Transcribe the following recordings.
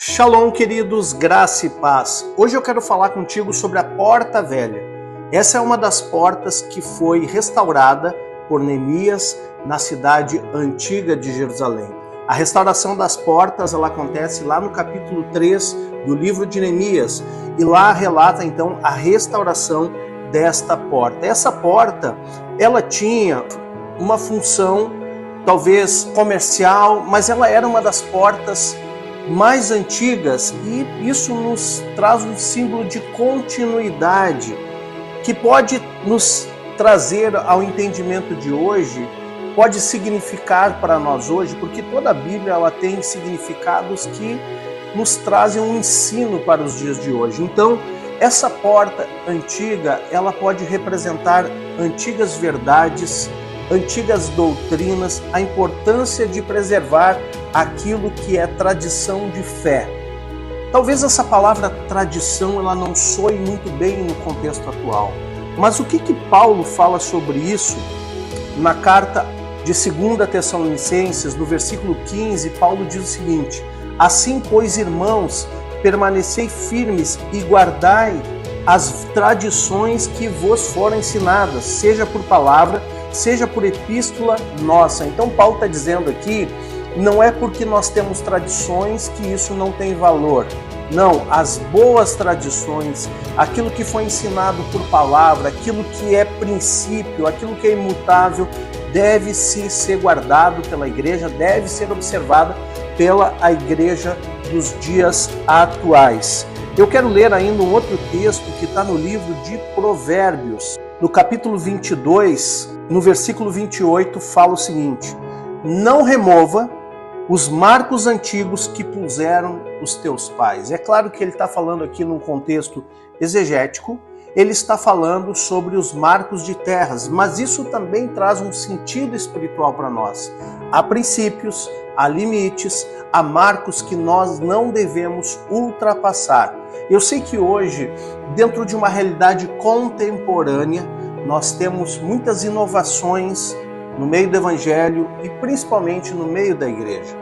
Shalom, queridos, graça e paz. Hoje eu quero falar contigo sobre a Porta Velha. Essa é uma das portas que foi restaurada por Neemias na cidade antiga de Jerusalém. A restauração das portas ela acontece lá no capítulo 3 do livro de Neemias e lá relata então a restauração desta porta. Essa porta ela tinha uma função talvez comercial, mas ela era uma das portas mais antigas e isso nos traz um símbolo de continuidade que pode nos trazer ao entendimento de hoje, pode significar para nós hoje, porque toda a Bíblia ela tem significados que nos trazem um ensino para os dias de hoje. Então, essa porta antiga, ela pode representar antigas verdades, antigas doutrinas, a importância de preservar aquilo que é tradição de fé. Talvez essa palavra tradição ela não soe muito bem no contexto atual, mas o que Paulo fala sobre isso na carta de 2 Tessalonicenses, no versículo 15, Paulo diz o seguinte: assim, pois, irmãos, permanecei firmes e guardai as tradições que vos foram ensinadas, seja por palavra, seja por epístola nossa. Então Paulo está dizendo aqui, não é porque nós temos tradições que isso não tem valor. Não, as boas tradições, aquilo que foi ensinado por palavra, aquilo que é princípio, aquilo que é imutável, deve ser guardado pela igreja, deve ser observado pela igreja dos dias atuais. Eu quero ler ainda um outro texto que está no livro de Provérbios, no capítulo 22, no versículo 28, fala o seguinte: não remova os marcos antigos que puseram os teus pais. É claro que ele está falando aqui num contexto exegético, ele está falando sobre os marcos de terras, mas isso também traz um sentido espiritual para nós. Há princípios, há limites, há marcos que nós não devemos ultrapassar. Eu sei que hoje, dentro de uma realidade contemporânea, nós temos muitas inovações no meio do evangelho e principalmente no meio da igreja.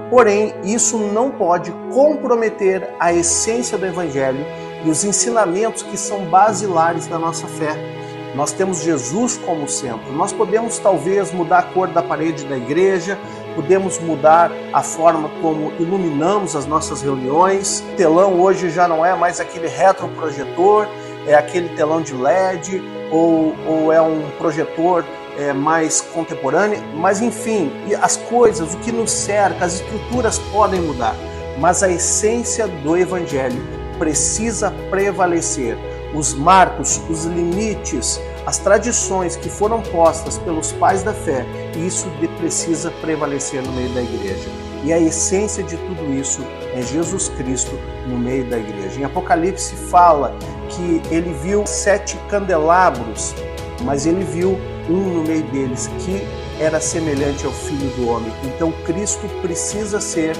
Porém, isso não pode comprometer a essência do evangelho e os ensinamentos que são basilares da nossa fé. Nós temos Jesus como centro. Nós podemos talvez mudar a cor da parede da igreja, podemos mudar a forma como iluminamos as nossas reuniões. O telão hoje já não é mais aquele retroprojetor, é aquele telão de LED ou é um projetor mais contemporâneo, mas enfim, as coisas, o que nos cerca, as estruturas podem mudar, mas a essência do evangelho precisa prevalecer. Os marcos, os limites, as tradições que foram postas pelos pais da fé, isso precisa prevalecer no meio da igreja. E a essência de tudo isso é Jesus Cristo no meio da igreja. Em Apocalipse fala que ele viu 7 candelabros, mas ele viu um no meio deles que era semelhante ao Filho do Homem. Então Cristo precisa ser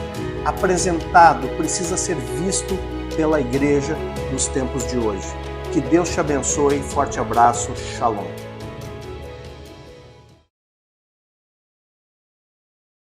apresentado, precisa ser visto pela igreja nos tempos de hoje. Que Deus te abençoe, forte abraço, shalom.